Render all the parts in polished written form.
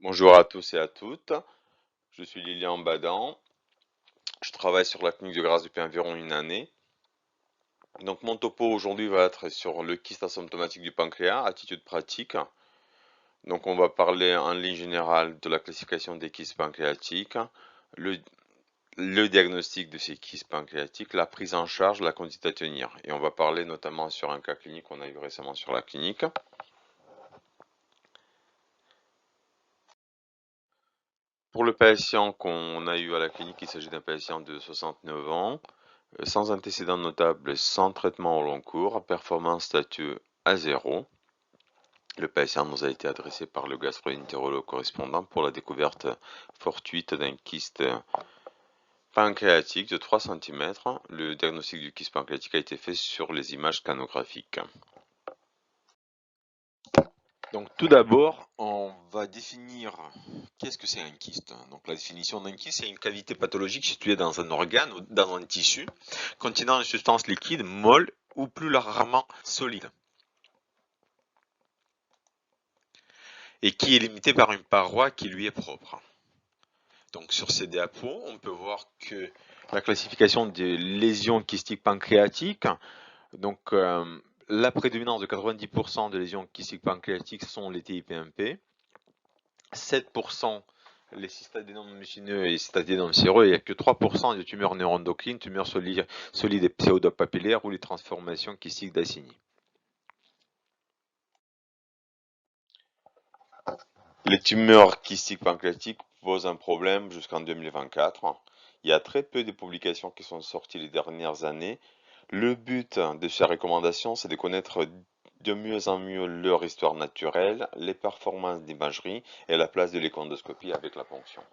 Bonjour à tous et à toutes, je suis Lilian Badan, je travaille sur la clinique de Grasse depuis environ une année. Donc mon topo aujourd'hui va être sur le kyste asymptomatique du pancréas, attitude pratique. Donc on va parler en ligne générale de la classification des kystes pancréatiques, le, le diagnostic de ces kystes pancréatiques, la prise en charge, la conduite à tenir. Et on va parler notamment sur un cas clinique qu'on a eu récemment sur la clinique. Pour le patient qu'on a eu à la clinique, il s'agit d'un patient de 69 ans, sans antécédents notables, sans traitement au long cours, performance statut A0. Le patient nous a été adressé par le gastro-entérologue correspondant pour la découverte fortuite d'un kyste pancréatique de 3 cm. Le diagnostic du kyste pancréatique a été fait sur les images scanographiques. Donc tout d'abord, on va définir qu'est-ce que c'est un kyste. Donc la définition d'un kyste, c'est une cavité pathologique située dans un organe ou dans un tissu contenant une substance liquide, molle ou plus rarement solide, et qui est limitée par une paroi qui lui est propre. Donc sur ces diapos, on peut voir que la classification des lésions kystiques pancréatiques, donc la prédominance de 90% de lésions kystiques pancréatiques sont les TIPMP, 7% les cystadénomes mucineux et les cystadénomes séreux, il n'y a que 3% de tumeurs neuroendocrines, tumeurs solides et pseudopapillaires ou les transformations kystiques d'Assini. Les tumeurs kystiques pancréatiques posent un problème jusqu'en 2024. Il y a très peu de publications qui sont sorties les dernières années. Le but de ces recommandations, c'est de connaître de mieux en mieux leur histoire naturelle, les performances d'imagerie et la place de l'échondoscopie avec la ponction.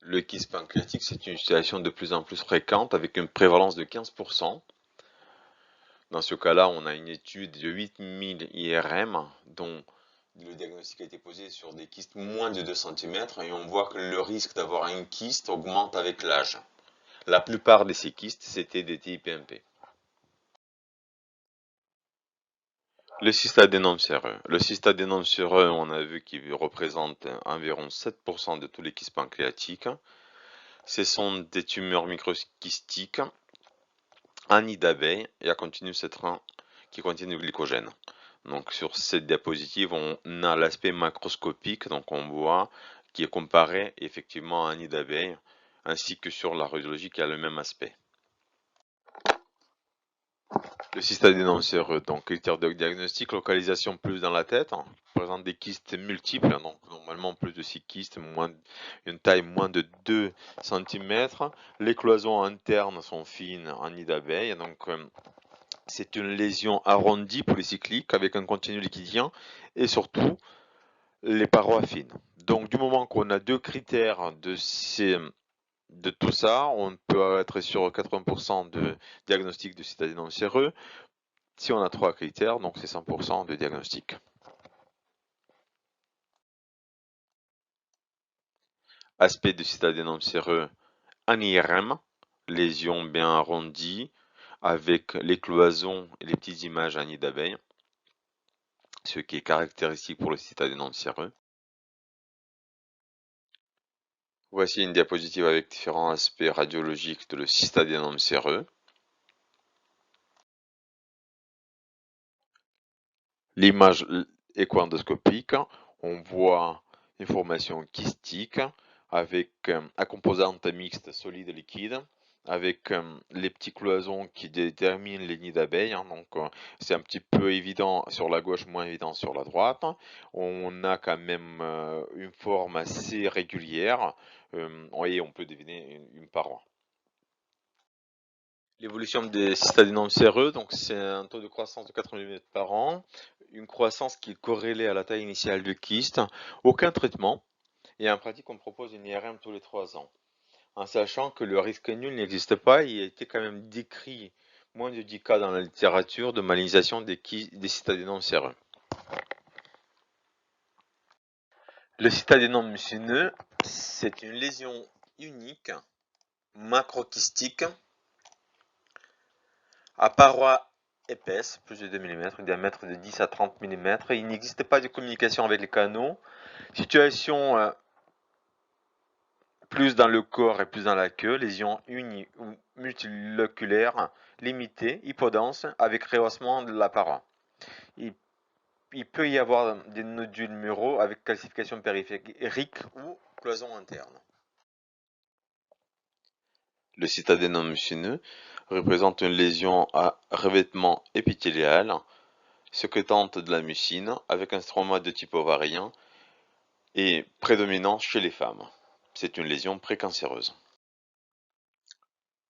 Le kyste pancréatique, c'est une situation de plus en plus fréquente avec une prévalence de 15%. Dans ce cas-là, on a une étude de 8000 IRM dont le diagnostic a été posé sur des kystes moins de 2 cm et on voit que le risque d'avoir un kyste augmente avec l'âge. La plupart de ces kystes, c'était des TIPMP. Le cystadénome séreux. Le cystadénome séreux, on a vu qu'il représente environ 7% de tous les kystes pancréatiques. Ce sont des tumeurs microkystiques en nid d'abeille et à continu citrin qui contiennent du glycogène. Donc sur cette diapositive, on a l'aspect macroscopique, donc on voit qui est comparé effectivement à un nid d'abeille, ainsi que sur la radiologie qui a le même aspect. Le cystadénome séreux, donc critère de diagnostic, localisation plus dans la tête, présente des kystes multiples, donc normalement plus de 6 kystes, une taille moins de 2 cm. Les cloisons internes sont fines en nid d'abeille, donc c'est une lésion arrondie polycyclique avec un continu liquidien et surtout les parois fines. Donc du moment qu'on a deux critères de tout ça, on peut être sur 80% de diagnostic de cystadénome séreux. Si on a trois critères, donc c'est 100% de diagnostic. Aspect de cystadénome séreux en IRM, lésion bien arrondie avec les cloisons et les petites images en nid d'abeille, ce qui est caractéristique pour le cystadénome séreux. Voici une diapositive avec différents aspects radiologiques de le cystadénome séreux. L'image échoendoscopique, on voit une formation kystique avec un composante mixte solide et liquide, avec les petits cloisons qui déterminent les nids d'abeilles. Donc c'est un petit peu évident sur la gauche, moins évident sur la droite. On a quand même une forme assez régulière. Oui, on peut deviner une paroi. L'évolution des cystadénomes séreux, donc c'est un taux de croissance de 4 mm par an, une croissance qui est corrélée à la taille initiale du kyste, aucun traitement, et en pratique on propose une IRM tous les 3 ans. En sachant que le risque nul n'existe pas, il a été quand même décrit moins de 10 cas dans la littérature de malignation des cystadénomes séreux. Le cystadénome mucineux, c'est une lésion unique, macrokystique, à parois épaisse, plus de 2 mm, un diamètre de 10 à 30 mm. Il n'existe pas de communication avec les canaux. Situation plus dans le corps et plus dans la queue, lésions uni ou multiloculaires limitées, hypodenses, avec rehaussement de la paroi. Il peut y avoir des nodules muraux avec calcification périphérique ou cloison interne. Le citadénome mucineux représente une lésion à revêtement épithélial sécrétante de la mucine avec un stroma de type ovarien et prédominant chez les femmes. C'est une lésion précancéreuse.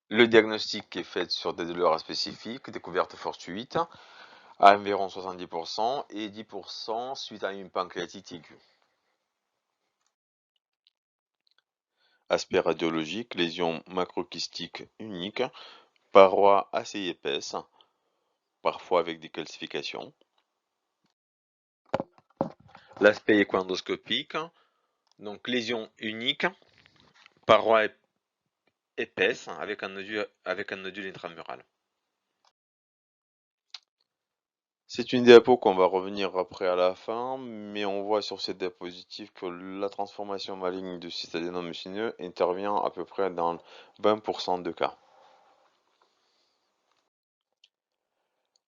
Le diagnostic est fait sur des douleurs spécifiques, découvertes fortuites à environ 70% et 10% suite à une pancréatite aiguë. Aspect radiologique, lésion macrokystique unique, paroi assez épaisse, parfois avec des calcifications. L'aspect échoendoscopique, donc lésion unique, paroi épaisse avec un nodule intramural. C'est une diapo qu'on va revenir après à la fin, mais on voit sur cette diapositive que la transformation maligne du citadénome mucineux intervient à peu près dans 20% de cas.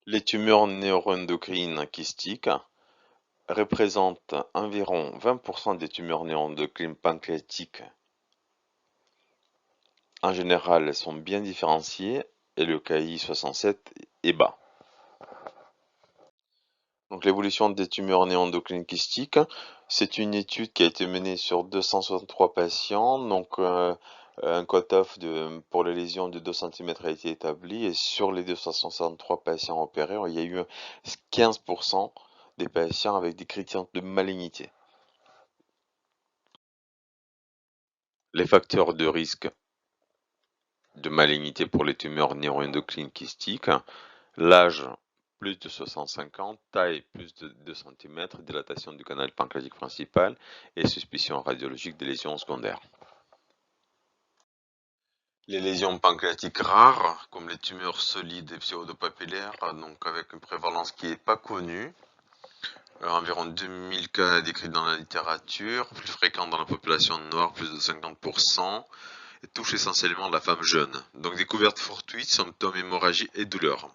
Les tumeurs neuroendocrines kystiques représentent environ 20% des tumeurs neuroendocrines pancréatiques. En général, elles sont bien différenciées et le KI67 est bas. Donc l'évolution des tumeurs neuroendocrines kystiques, c'est une étude qui a été menée sur 263 patients, donc un cutoff pour les lésions de 2 cm a été établi, et sur les 263 patients opérés, il y a eu 15% des patients avec des critères de malignité. Les facteurs de risque de malignité pour les tumeurs neuroendocrines kystiques, l'âge plus de 65 ans, taille plus de 2 cm, dilatation du canal pancréatique principal et suspicion radiologique des lésions secondaires. Les lésions pancréatiques rares, comme les tumeurs solides et pseudopapillaires, donc avec une prévalence qui n'est pas connue, environ 2000 cas décrits dans la littérature, plus fréquents dans la population noire, plus de 50%, et touche essentiellement la femme jeune. Donc découverte fortuite, symptômes hémorragie et douleurs.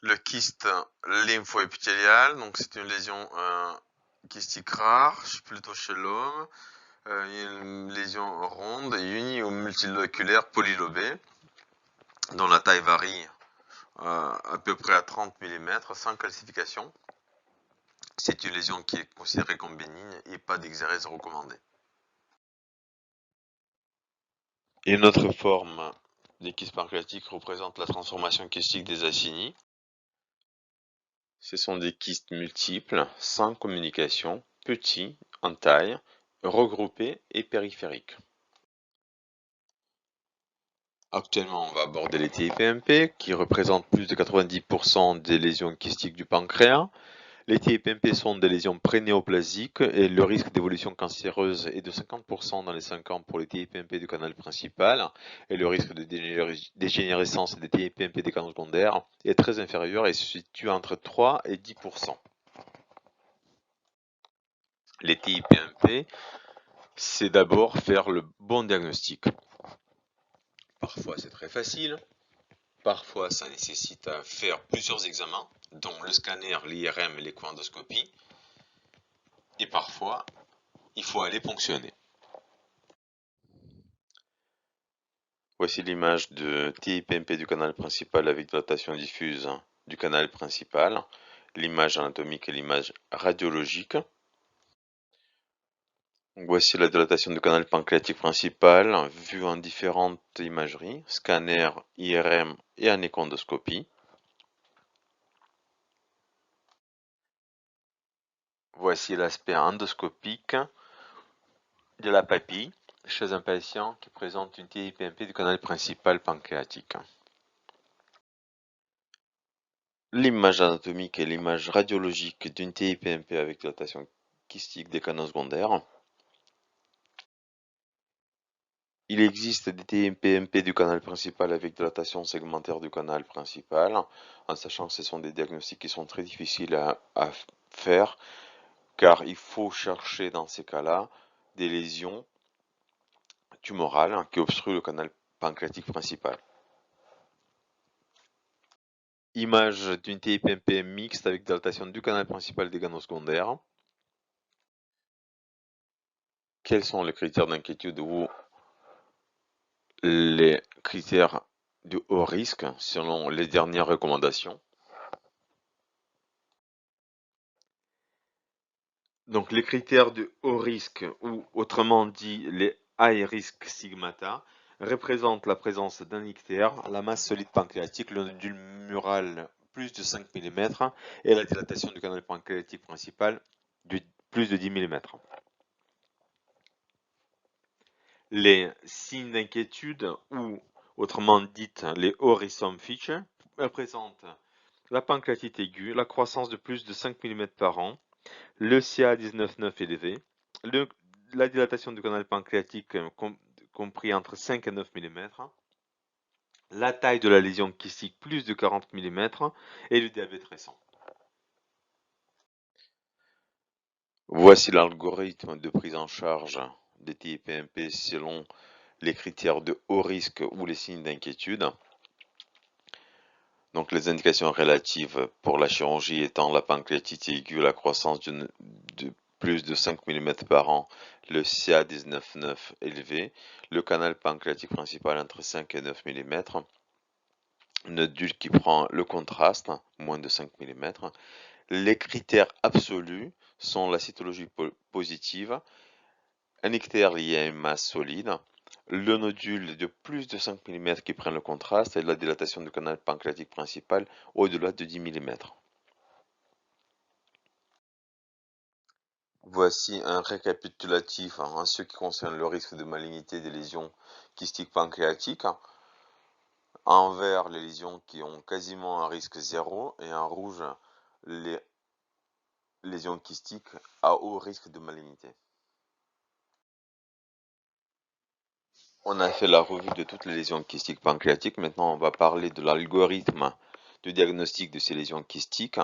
Le kyste lymphoépithélial, donc c'est une lésion kystique rare, plutôt chez l'homme. Une lésion ronde et unie ou multiloculaire polylobée, dont la taille varie à peu près à 30 mm, sans calcification. C'est une lésion qui est considérée comme bénigne et pas d'exérèse recommandée. Une autre forme des kystes pancréatiques représente la transformation kystique des acinies. Ce sont des kystes multiples, sans communication, petits en taille, regroupés et périphériques. Actuellement, on va aborder les TIPMP qui représentent plus de 90% des lésions kystiques du pancréas. Les TIPMP sont des lésions prénéoplasiques et le risque d'évolution cancéreuse est de 50% dans les 5 ans pour les TIPMP du canal principal et le risque de dégénérescence des TIPMP des canaux secondaires est très inférieur et se situe entre 3 et 10%. Les TIPMP, c'est d'abord faire le bon diagnostic. Parfois c'est très facile, parfois ça nécessite à faire plusieurs examens, dont le scanner, l'IRM et l'échoendoscopie, et parfois il faut aller ponctionner. Voici l'image de TIPMP du canal principal avec dilatation diffuse du canal principal, l'image anatomique et l'image radiologique. Voici la dilatation du canal pancréatique principal vue en différentes imageries, scanner, IRM et en échoendoscopie. Voici l'aspect endoscopique de la papille chez un patient qui présente une TIPMP du canal principal pancréatique. L'image anatomique et l'image radiologique d'une TIPMP avec dilatation kystique des canaux secondaires. Il existe des TPMP du canal principal avec dilatation segmentaire du canal principal, en sachant que ce sont des diagnostics qui sont très difficiles à faire, car il faut chercher dans ces cas-là des lésions tumorales qui obstruent le canal pancréatique principal. Image d'une TPMP mixte avec dilatation du canal principal des canaux secondaires. Quels sont les critères d'inquiétude ou les critères de haut risque selon les dernières recommandations? Donc les critères de haut risque, ou autrement dit les high risk stigmata, représentent la présence d'un ictère, la masse solide pancréatique, le nodule mural plus de 5 mm et la dilatation du canal pancréatique principal de plus de 10 mm. Les signes d'inquiétude, ou autrement dites les worrisome features, représentent la pancréatite aiguë, la croissance de plus de 5 mm par an, le CA19-9 élevé, la dilatation du canal pancréatique compris entre 5 et 9 mm, la taille de la lésion kystique plus de 40 mm et le diabète récent. Voici l'algorithme de prise en charge des TIPMP selon les critères de haut risque ou les signes d'inquiétude. Donc les indications relatives pour la chirurgie étant la pancréatite aiguë, la croissance de plus de 5 mm par an, le CA19-9 élevé, le canal pancréatique principal entre 5 et 9 mm, nodule qui prend le contraste, moins de 5 mm. Les critères absolus sont la cytologie positive, un ictère lié à une masse solide, le nodule de plus de 5 mm qui prend le contraste et la dilatation du canal pancréatique principal au-delà de 10 mm. Voici un récapitulatif en ce qui concerne le risque de malignité des lésions kystiques pancréatiques. En vert, les lésions qui ont quasiment un risque zéro et en rouge, les lésions kystiques à haut risque de malignité. On a fait la revue de toutes les lésions kystiques pancréatiques. Maintenant, on va parler de l'algorithme de diagnostic de ces lésions kystiques.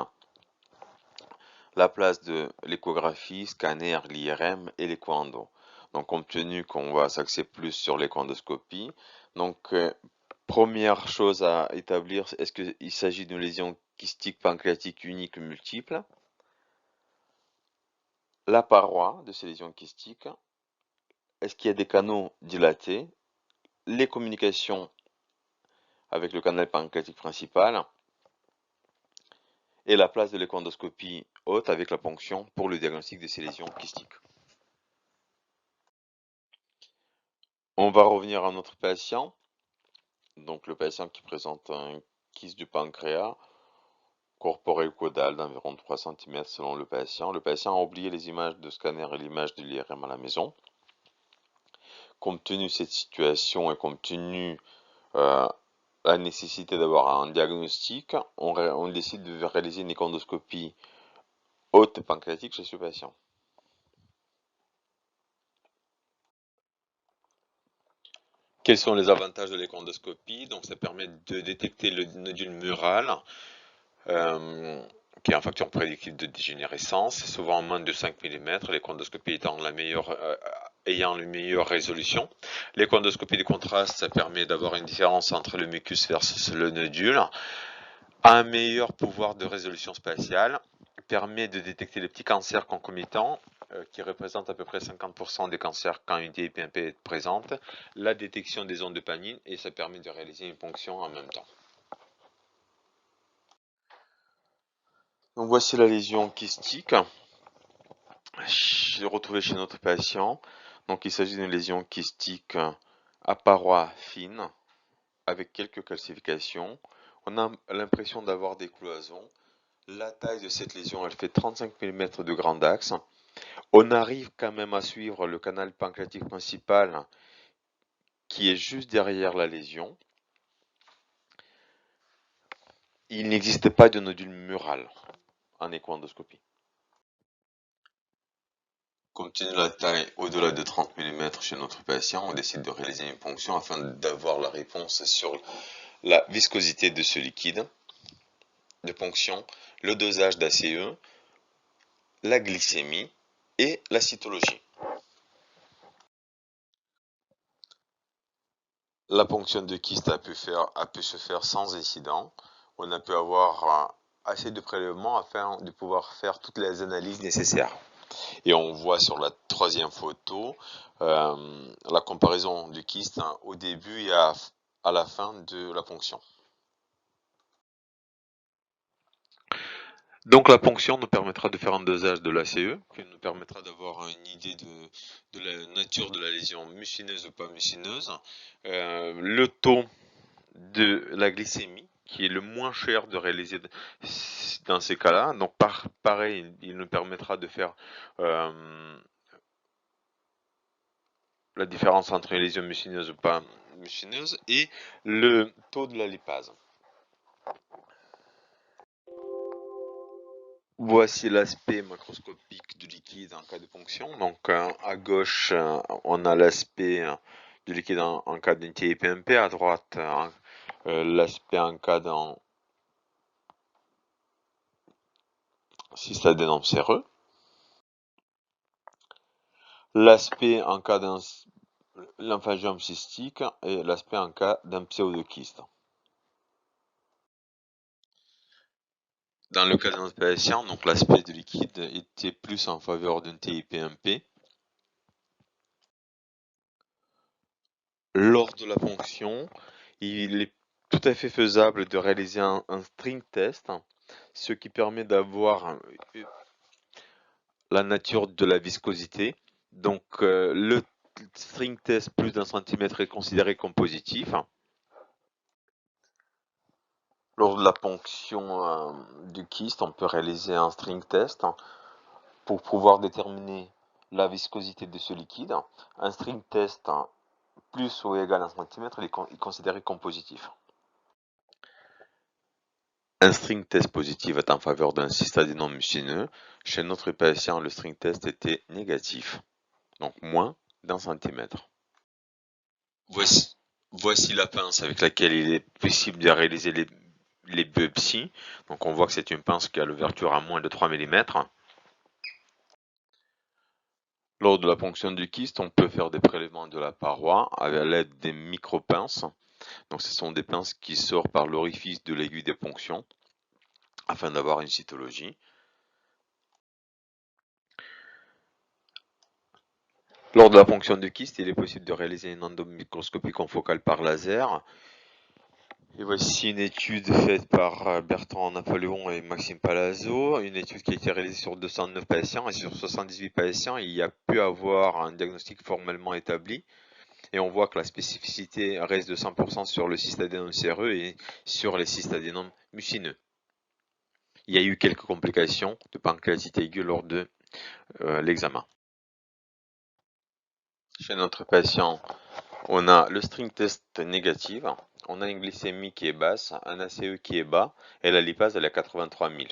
La place de l'échographie, scanner, l'IRM et l'écho-endo. Donc, compte tenu qu'on va s'axer plus sur l'échoendoscopie, donc première chose à établir, est-ce qu'il s'agit d'une lésion kystique pancréatique unique ou multiple? La paroi de ces lésions kystiques, est-ce qu'il y a des canaux dilatés? Les communications avec le canal pancréatique principal et la place de l'échoendoscopie haute avec la ponction pour le diagnostic de ces lésions kystiques. On va revenir à notre patient. Donc le patient qui présente un kyste du pancréas corporel caudal d'environ 3 cm selon le patient. Le patient a oublié les images de scanner et l'image de l'IRM à la maison. Compte tenu de cette situation et compte tenu la nécessité d'avoir un diagnostic, on décide de réaliser une échoendoscopie haute pancréatique chez ce patient. Quels sont les avantages de l'échoendoscopie? Donc ça permet de détecter le nodule mural, qui est un facteur prédictif de dégénérescence, souvent en moins de 5 mm, l'échoendoscopie étant ayant une meilleure résolution. L'échoendoscopie de contraste, ça permet d'avoir une différence entre le mucus versus le nodule, a un meilleur pouvoir de résolution spatiale, permet de détecter les petits cancers concomitants, qui représentent à peu près 50% des cancers quand une TIPMP est présente, la détection des ondes de Panine, et ça permet de réaliser une ponction en même temps. Donc voici la lésion kystique retrouvée chez notre patient. Donc il s'agit d'une lésion kystique à paroi fine avec quelques calcifications. On a l'impression d'avoir des cloisons. La taille de cette lésion, elle fait 35 mm de grand axe. On arrive quand même à suivre le canal pancréatique principal qui est juste derrière la lésion. Il n'existe pas de nodule mural en échoendoscopie. Compte tenu de la taille au-delà de 30 mm chez notre patient, on décide de réaliser une ponction afin d'avoir la réponse sur la viscosité de ce liquide de ponction, le dosage d'ACE, la glycémie et la cytologie. La ponction de kyste a pu se faire sans incident. On a pu avoir assez de prélèvements afin de pouvoir faire toutes les analyses nécessaires. Et on voit sur la troisième photo la comparaison du kyste au début et à la fin de la ponction. Donc la ponction nous permettra de faire un dosage de l'ACE, qui nous permettra d'avoir une idée de la nature de la lésion mucineuse ou pas mucineuse, le taux de la glycémie, qui est le moins cher de réaliser dans ces cas-là. Donc pareil, il nous permettra de faire la différence entre une lésion mucineuse ou pas mucineuse, et le taux de la lipase. Voici l'aspect macroscopique du liquide en cas de ponction. Donc à gauche, on a l'aspect du liquide en cas d'un TIPMP, à droite, l'aspect en cas d'un cystadénome séreux, l'aspect en cas d'un lymphangiome cystique et l'aspect en cas d'un pseudokyste. Dans le cas d'un patient, donc l'aspect du liquide était plus en faveur d'un TIPMP. Lors de la ponction, il est tout à fait faisable de réaliser un string test, ce qui permet d'avoir la nature de la viscosité. Donc le string test plus d'un centimètre est considéré comme positif. Lors de la ponction du kyste, on peut réaliser un string test pour pouvoir déterminer la viscosité de ce liquide. Un string test plus ou égal à 1 cm, il est considéré comme positif. Un string test positif est en faveur d'un cystadénome mucineux. Chez notre patient, le string test était négatif, donc moins d'1 cm. Voici la pince avec laquelle il est possible de réaliser les biopsies. Donc on voit que c'est une pince qui a l'ouverture à moins de 3 mm. Lors de la ponction du kyste, on peut faire des prélèvements de la paroi avec l'aide des micro-pinces. Donc ce sont des pinces qui sortent par l'orifice de l'aiguille des ponctions afin d'avoir une cytologie. Lors de la ponction du kyste, il est possible de réaliser une endomicroscopie confocale par laser. Et voici une étude faite par Bertrand Napoléon et Maxime Palazzo, une étude qui a été réalisée sur 209 patients, et sur 78 patients, il y a pu avoir un diagnostic formellement établi. Et on voit que la spécificité reste de 100% sur le cystadénome séreux et sur les cystadénomes mucineux. Il y a eu quelques complications de pancréatite aiguë lors de l'examen. Chez notre patient, on a le string test négatif, on a une glycémie qui est basse, un ACE qui est bas, et la lipase elle est à 83 000.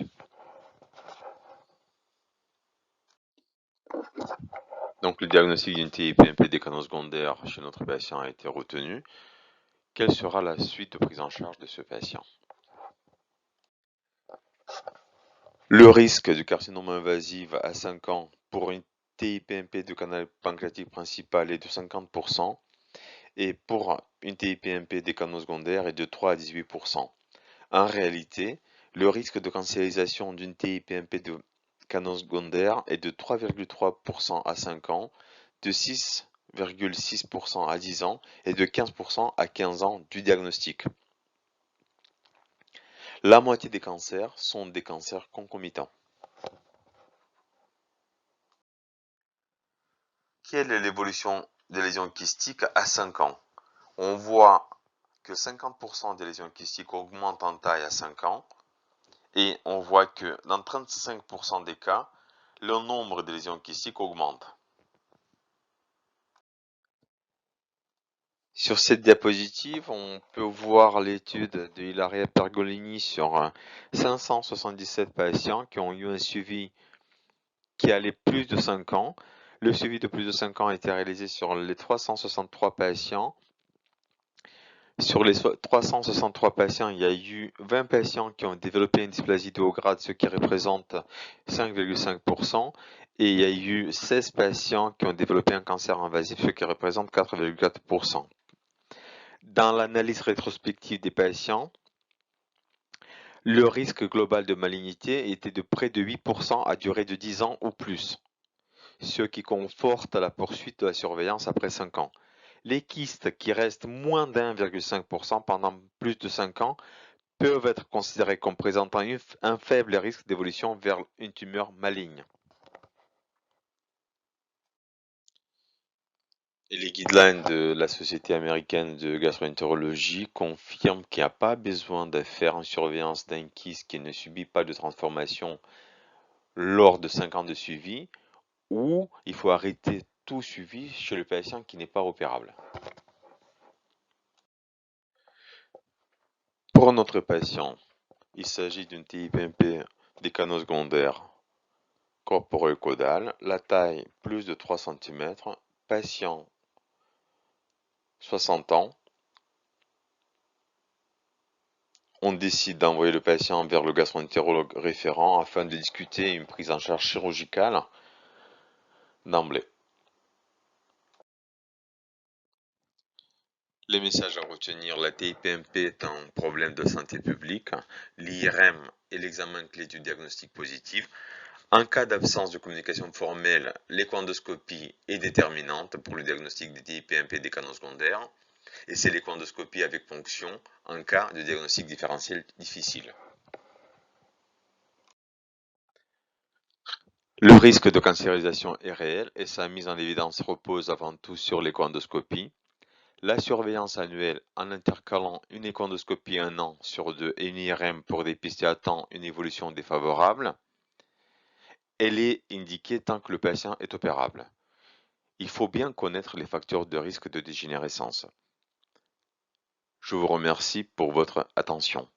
Donc le diagnostic d'une TIPMP des canaux secondaires chez notre patient a été retenu. Quelle sera la suite de prise en charge de ce patient? Le risque du carcinome invasif à 5 ans pour une TIPMP du canal pancréatique principal est de 50%. Et pour une TIPMP des canaux secondaires est de 3 à 18%. En réalité, le risque de cancérisation d'une TIPMP de canaux secondaires est de 3,3% à 5 ans, de 6,6% à 10 ans et de 15% à 15 ans du diagnostic. La moitié des cancers sont des cancers concomitants. Quelle est l'évolution des lésions kystiques à 5 ans? On voit que 50% des lésions kystiques augmentent en taille à 5 ans et on voit que dans 35% des cas, le nombre de lésions kystiques augmente. Sur cette diapositive, on peut voir l'étude de Ilaria Pergolini sur 577 patients qui ont eu un suivi qui allait plus de 5 ans. Le suivi de plus de 5 ans a été réalisé sur les 363 patients. Sur les 363 patients, il y a eu 20 patients qui ont développé une dysplasie de haut grade, ce qui représente 5,5%, et il y a eu 16 patients qui ont développé un cancer invasif, ce qui représente 4,4%. Dans l'analyse rétrospective des patients, le risque global de malignité était de près de 8% à durée de 10 ans ou plus, ce qui conforte la poursuite de la surveillance après 5 ans. Les kystes qui restent moins d'1,5% pendant plus de 5 ans peuvent être considérés comme présentant un faible risque d'évolution vers une tumeur maligne. Et les guidelines de la Société américaine de gastroentérologie confirment qu'il n'y a pas besoin de faire une surveillance d'un kyste qui ne subit pas de transformation lors de 5 ans de suivi, ou il faut arrêter tout suivi chez le patient qui n'est pas opérable. Pour notre patient, il s'agit d'une TIPMP des canaux secondaires corporeux-caudales, la taille plus de 3 cm, patient 60 ans. On décide d'envoyer le patient vers le gastro-entérologue référent afin de discuter une prise en charge chirurgicale d'emblée. Les messages à retenir: la TIPMP est un problème de santé publique, l'IRM est l'examen clé du diagnostic positif. En cas d'absence de communication formelle, l'échoendoscopie est déterminante pour le diagnostic des TIPMP des canaux secondaires, et c'est l'échoendoscopie avec ponction en cas de diagnostic différentiel difficile. Le risque de cancérisation est réel et sa mise en évidence repose avant tout sur l'échoendoscopie. La surveillance annuelle en intercalant une échoendoscopie 1 an sur 2 et une IRM pour dépister à temps une évolution défavorable, elle est indiquée tant que le patient est opérable. Il faut bien connaître les facteurs de risque de dégénérescence. Je vous remercie pour votre attention.